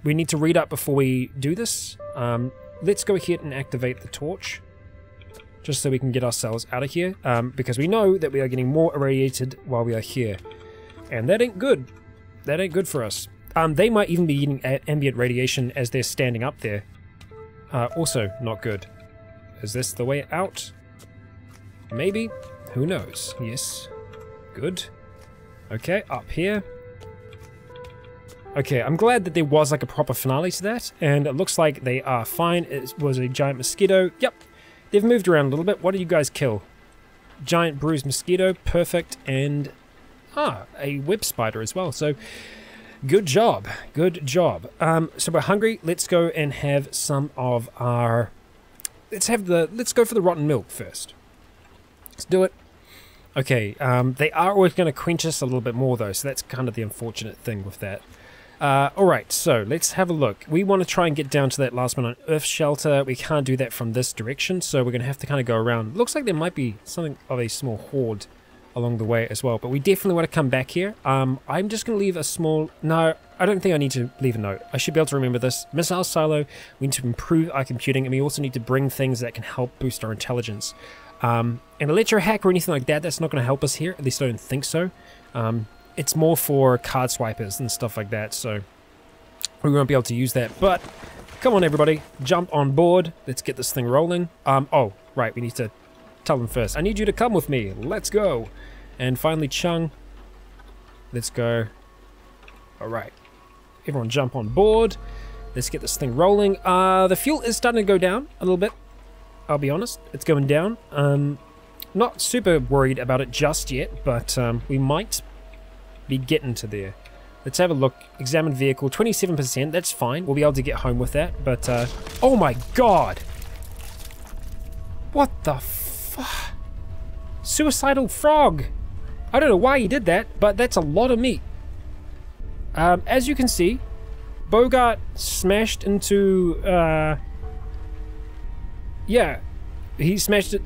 We need to read up before we do this. Let's go ahead and activate the torch. Just so we can get ourselves out of here, because we know that we are getting more irradiated while we are here. And that ain't good. That ain't good for us. They might even be getting ambient radiation as they're standing up there. Also not good. Is this the way out? Maybe. Who knows? Yes. Good. Okay, up here. Okay, I'm glad that there was like a proper finale to that, and it looks like they are fine. It was a giant mosquito. Yep. They've moved around a little bit. What did you guys kill? Giant bruised mosquito, perfect, and a web spider as well. So good job, good job. So we're hungry. Let's go and have some of our. Let's go for the rotten milk first. Let's do it. Okay. They are always going to quench us a little bit more though, so that's kind of the unfortunate thing with that. Alright, so let's have a look. We want to try and get down to that last one on Earth Shelter. We can't do that from this direction, so we're going to have to kind of go around. Looks like there might be something of a small horde along the way as well, but we definitely want to come back here. I'm just going to leave a small... No, I don't think I need to leave a note. I should be able to remember this. Missile silo, we need to improve our computing, and we also need to bring things that can help boost our intelligence. An electro hack or anything like that, that's not going to help us here. At least I don't think so. It's more for card swipers and stuff like that, so we won't be able to use that. But come on, everybody, jump on board. Let's get this thing rolling. Oh, right, we need to tell them first. I need you to come with me. Let's go. And finally, Chung. Let's go. All right, everyone, jump on board. Let's get this thing rolling. The fuel is starting to go down a little bit. I'll be honest, it's going down. Not super worried about it just yet, but we might be getting to there. Let's have a look. Examine vehicle, 27%. That's fine. We'll be able to get home with that. But oh my god! What the fuck? Suicidal frog. I don't know why he did that, but that's a lot of meat. As you can see, Bogart smashed into. Yeah.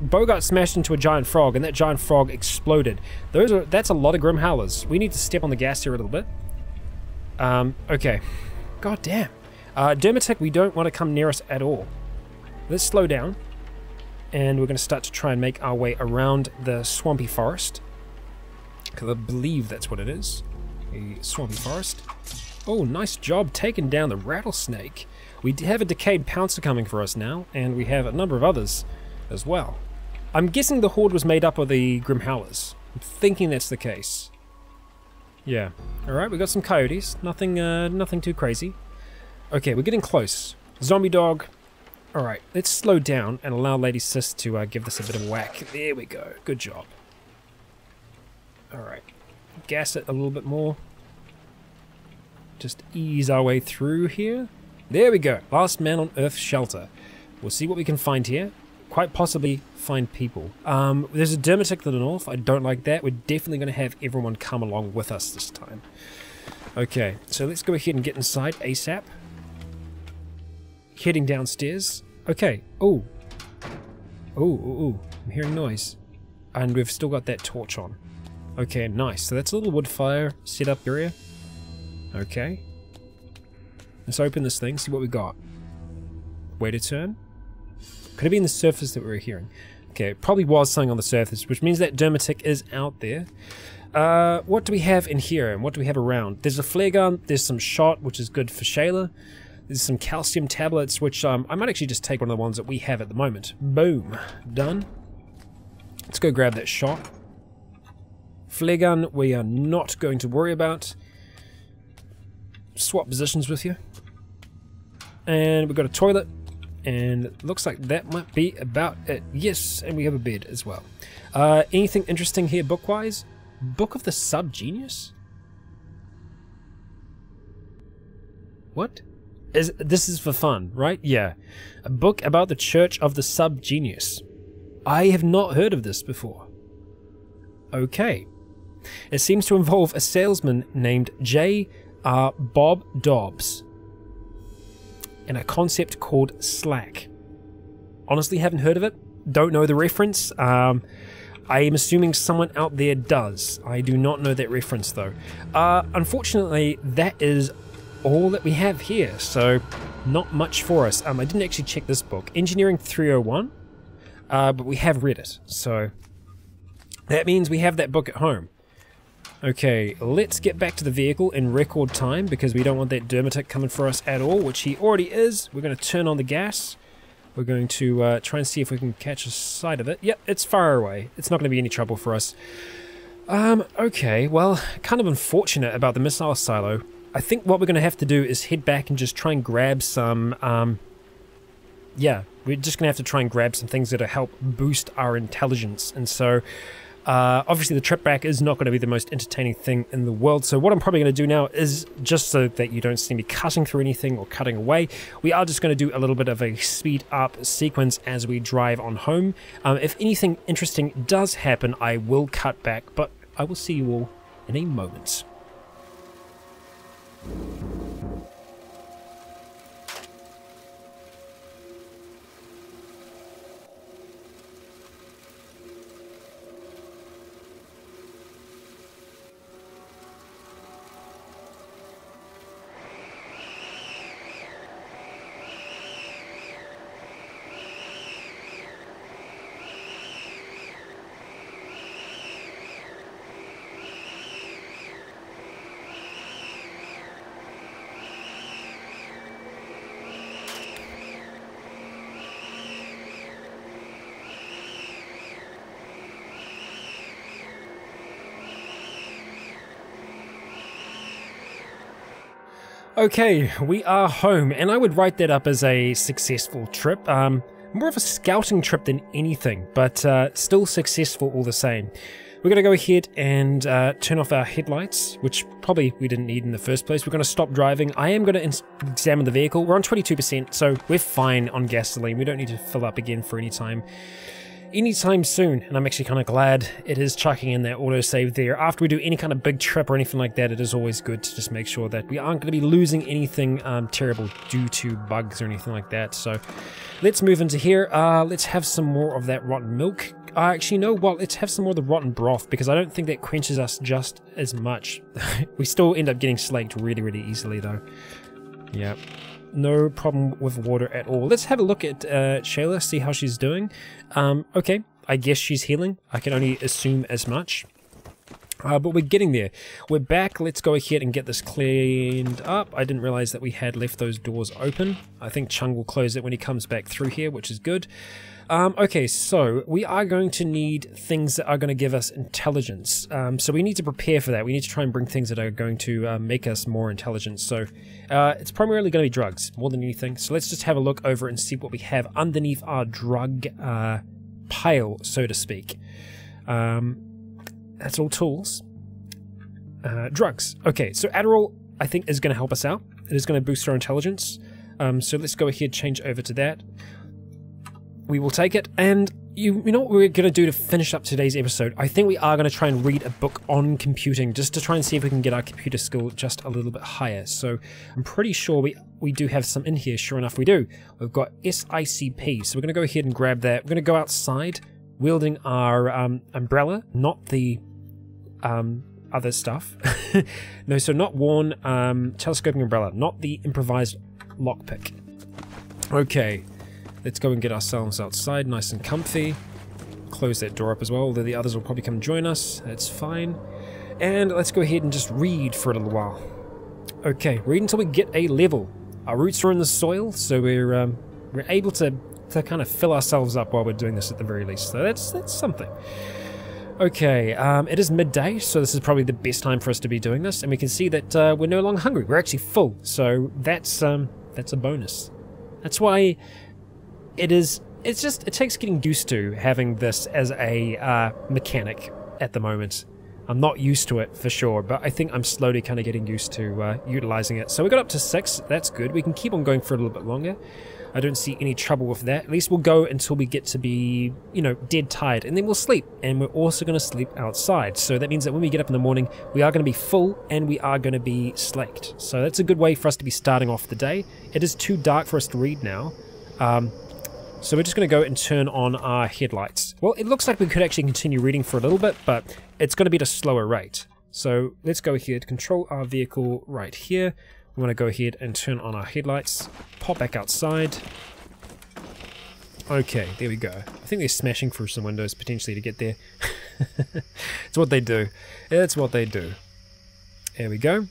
Bogart smashed into a giant frog, and that giant frog exploded. That's a lot of Grim Howlers. We need to step on the gas here a little bit. Okay. God damn. Dermatic, we don't want to come near us at all. Let's slow down. And we're going to start to try and make our way around the swampy forest. Because I believe that's what it is. A swampy forest. Oh, nice job taking down the rattlesnake. We have a decayed pouncer coming for us now, and we have a number of others as well. I'm guessing the horde was made up of the Grim Howlers. I'm thinking that's the case. Yeah. Alright, we got some coyotes. Nothing too crazy. Okay, we're getting close. Zombie dog. Alright, let's slow down and allow Lady Sis to give this a bit of a whack. There we go. Good job. Alright. Gas it a little bit more. Just ease our way through here. There we go. Last man on Earth shelter. We'll see what we can find here. Quite possibly find people. There's a Dermatic to the north. I don't like that. We're definitely going to have everyone come along with us this time. Okay, so let's go ahead and get inside ASAP. Heading downstairs. Okay. Oh. Oh. I'm hearing noise. And we've still got that torch on. Okay, nice. So that's a little wood fire setup area. Okay. Let's open this thing, see what we got. Way to turn. Could have been the surface that we were hearing. Okay, it probably was something on the surface, which means that Dermatic is out there. What do we have in here, and what do we have around? There's a flare gun, there's some shot, which is good for Shayla. There's some calcium tablets, which I might actually just take one of the ones that we have at the moment. Boom. Done. Let's go grab that shot. Flare gun, we are not going to worry about. Swap positions with you. And we've got a toilet. And it looks like that might be about it. Yes, and we have a bed as well. Anything interesting here book-wise? Book of the Sub-Genius? What? This is for fun, right? Yeah. A book about the Church of the Sub-Genius. I have not heard of this before. Okay. It seems to involve a salesman named J. Bob Dobbs. And a concept called Slack. Honestly, haven't heard of it. Don't know the reference. I am assuming someone out there does. I do not know that reference though. Unfortunately, that is all that we have here. So, not much for us. I didn't actually check this book. Engineering 301. But we have read it. So, that means we have that book at home. Okay, let's get back to the vehicle in record time because we don't want that Dermatic coming for us at all, which he already is. We're going to turn on the gas. We're going to try and see if we can catch a sight of it. Yep, it's far away. It's not going to be any trouble for us. Okay, well, kind of unfortunate about the missile silo. I think what we're going to have to do is head back and just try and grab some, yeah, we're just going to have to try and grab some things that'll help boost our intelligence. And so, obviously the trip back is not going to be the most entertaining thing in the world, so what I'm probably going to do now is, just so that you don't see me cutting through anything or cutting away, we are just going to do a little bit of a speed up sequence as we drive on home. If anything interesting does happen, I will cut back, but I will see you all in a moment. Okay, we are home, and I would write that up as a successful trip. More of a scouting trip than anything, but still successful all the same. We're going to go ahead and turn off our headlights, which probably we didn't need in the first place. We're going to stop driving. I am going to examine the vehicle. We're on 22%, so we're fine on gasoline. We don't need to fill up again for anytime soon, and I'm actually kind of glad it is chucking in that autosave there. After we do any kind of big trip or anything like that, it is always good to just make sure that we aren't going to be losing anything terrible due to bugs or anything like that. So let's move into here. Let's have some more of that rotten milk. Actually, no, well, let's have some more of the rotten broth, because I don't think that quenches us just as much. We still end up getting slaked really, really easily, though. Yeah, no problem with water at all. Let's have a look at Shayla, see how she's doing. Okay, I guess she's healing. I can only assume as much. But we're getting there. We're back. Let's go ahead and get this cleaned up. I didn't realize that we had left those doors open. I think Chung will close it when he comes back through here, which is good. Okay, so we are going to need things that are going to give us intelligence. So we need to prepare for that. We need to try and bring things that are going to make us more intelligent. So it's primarily going to be drugs, more than anything. So let's just have a look over and see what we have underneath our drug pile, so to speak. That's all tools. Drugs. Okay, so Adderall, I think, is going to help us out. It is going to boost our intelligence. So let's go ahead, change over to that. We will take it. And you know what we're going to do to finish up today's episode? I think we are going to try and read a book on computing, just to try and see if we can get our computer skill just a little bit higher. So I'm pretty sure we do have some in here. Sure enough, we do. We've got SICP. So we're going to go ahead and grab that. We're going to go outside, wielding our umbrella, not the other stuff. No, so not worn telescoping umbrella, not the improvised lockpick. Okay, let's go and get ourselves outside nice and comfy. Close that door up as well, although the others will probably come join us. That's fine. And let's go ahead and just read for a little while. Okay, read until we get a level. Our roots are in the soil, so we're able to kind of fill ourselves up while we're doing this at the very least. So that's something. Okay, it is midday, so this is probably the best time for us to be doing this, and we can see that we're no longer hungry. We're actually full, so that's a bonus. That's why it takes getting used to having this as a mechanic at the moment. I'm not used to it for sure, but I think I'm slowly kind of getting used to utilizing it. So we got up to 6, that's good. We can keep on going for a little bit longer. I don't see any trouble with that. At least we'll go until we get to be, you know, dead tired, and then we'll sleep. And we're also going to sleep outside. So that means that when we get up in the morning, we are going to be full and we are going to be slaked. So that's a good way for us to be starting off the day. It is too dark for us to read now. So we're just going to go and turn on our headlights. Well, it looks like we could actually continue reading for a little bit, but it's going to be at a slower rate. So let's go ahead, control our vehicle right here. We want to go ahead and turn on our headlights, pop back outside. Okay, there we go. I think they're smashing through some windows potentially to get there. It's what they do. It's what they do. There we go.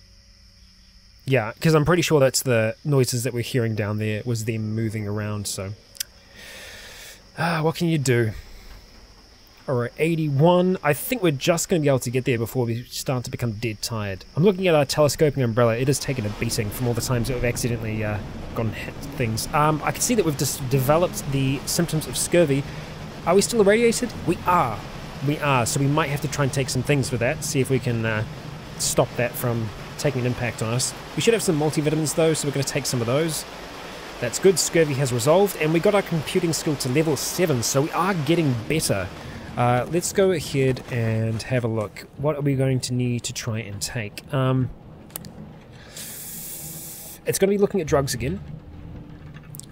Yeah, because I'm pretty sure that's the noises that we're hearing down there was them moving around, so... what can you do? Alright, 81. I think we're just going to be able to get there before we start to become dead tired. I'm looking at our telescoping umbrella. It has taken a beating from all the times that we've accidentally gone hit things. I can see that we've just developed the symptoms of scurvy. Are we still irradiated? We are. We are, so we might have to try and take some things for that, see if we can stop that from taking an impact on us. We should have some multivitamins though, so we're going to take some of those. That's good, scurvy has resolved, and we got our computing skill to level 7, so we are getting better. Let's go ahead and have a look. What are we going to need to try and take? It's going to be looking at drugs again.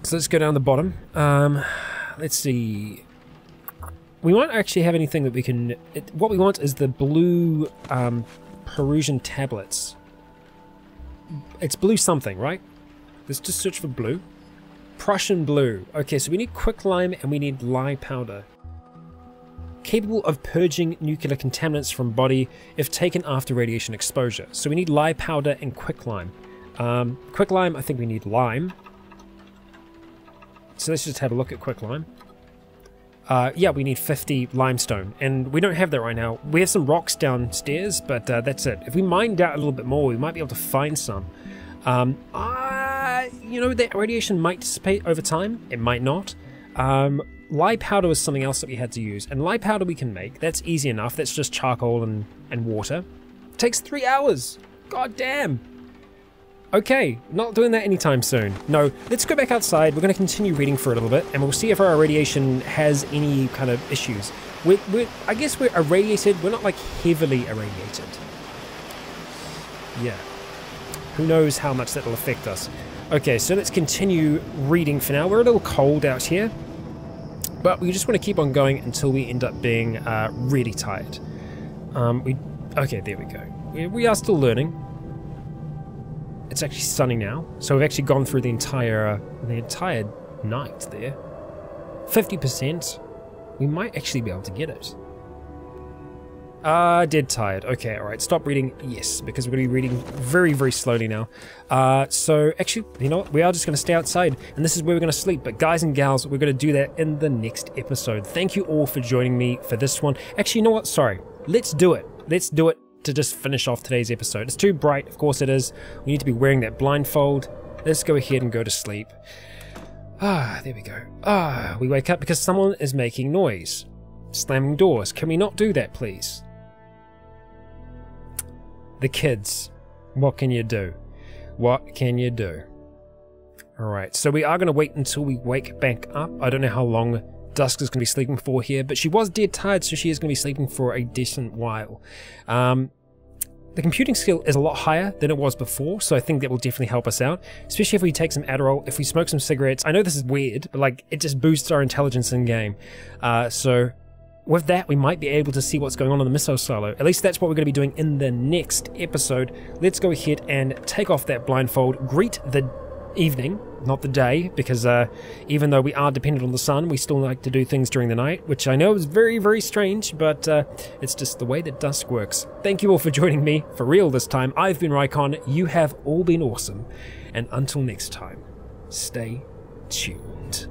So let's go down the bottom. Let's see. We won't actually have anything that we can... what we want is the blue Perusian tablets. It's blue something, right? Let's just search for blue. Prussian blue. Okay, so we need quicklime and we need lye powder. Capable of purging nuclear contaminants from body if taken after radiation exposure. So we need lye powder and quicklime. Quicklime, I think we need lime. So let's just have a look at quicklime. Yeah, we need 50 limestone, and we don't have that right now. We have some rocks downstairs, but that's it. If we mined out a little bit more, we might be able to find some. You know, that radiation might dissipate over time. It might not. Lye powder was something else that we had to use, and lye powder we can make. That's easy enough. That's just charcoal and water. It takes 3 hours. God damn. Okay, not doing that anytime soon. No, let's go back outside. We're going to continue reading for a little bit, and we'll see if our irradiation has any kind of issues. I guess we're irradiated. We're not like heavily irradiated. Yeah. Who knows how much that'll affect us. Okay, so let's continue reading for now. We're a little cold out here, but we just want to keep on going until we end up being really tired. Okay, there we go. We are still learning. it's actually sunny now. So we've actually gone through the entire night there. 50%. We might actually be able to get it. Dead tired. Okay, alright, stop reading. Yes, because we're going to be reading very, very slowly now. So, actually, you know what? We are just going to stay outside, and this is where we're going to sleep. But guys and gals, we're going to do that in the next episode. Thank you all for joining me for this one. Actually, you know what? Sorry. Let's do it. Let's do it to just finish off today's episode. It's too bright. Of course it is. We need to be wearing that blindfold. Let's go ahead and go to sleep. There we go. We wake up because someone is making noise. Slamming doors. Can we not do that, please? The kids. What can you do? What can you do? Alright, so we are going to wait until we wake back up. I don't know how long Dusk is going to be sleeping for here, but she was dead tired, so she is going to be sleeping for a decent while. The computing skill is a lot higher than it was before, so I think that will definitely help us out, especially if we take some Adderall, if we smoke some cigarettes. I know this is weird, but like it just boosts our intelligence in game. So with that, we might be able to see what's going on in the missile silo. At least that's what we're going to be doing in the next episode. Let's go ahead and take off that blindfold, greet the evening, not the day, because even though we are dependent on the sun, we still like to do things during the night, which I know is very, very strange, but it's just the way that Dusk works. Thank you all for joining me, for real this time. I've been Rycon, you have all been awesome, and until next time, stay tuned.